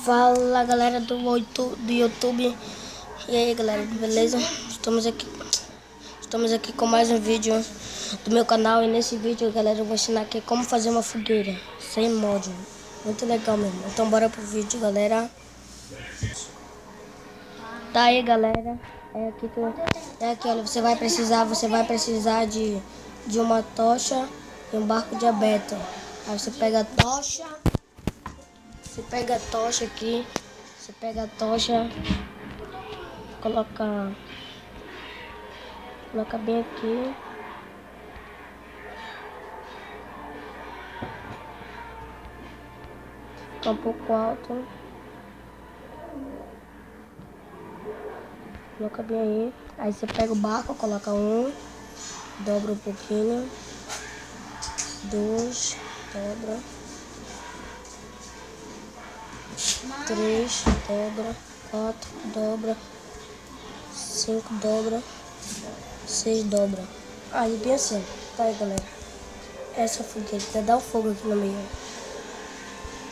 Fala galera do YouTube. E aí galera, beleza? Estamos aqui com mais um vídeo do meu canal. E nesse vídeo galera, eu vou ensinar aqui como fazer uma fogueira sem mod. Muito legal mesmo. Então bora pro vídeo galera. Tá aí galera, é aqui olha, você vai precisar de uma tocha e um barco de abeto. Aí você pega a tocha. Você pega a tocha aqui, coloca bem aqui. Fica um pouco alto. Coloca bem aí. Aí você pega o barco, coloca dobra um pouquinho, dois, dobra. 3, dobra, 4, dobra, 5, dobra, 6, dobra. Aí bem assim, tá aí galera. Essa fogueira, até dá o fogo aqui no meio.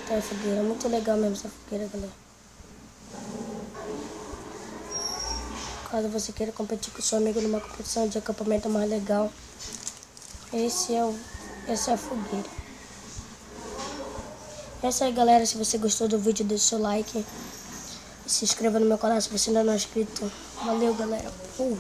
Tá aí a fogueira, muito legal mesmo essa fogueira galera. Caso você queira competir com seu amigo numa competição de acampamento mais legal, essa é a fogueira. É isso aí galera, se você gostou do vídeo, deixe seu like. Se inscreva no meu canal se você ainda não é inscrito. Valeu galera. Fui.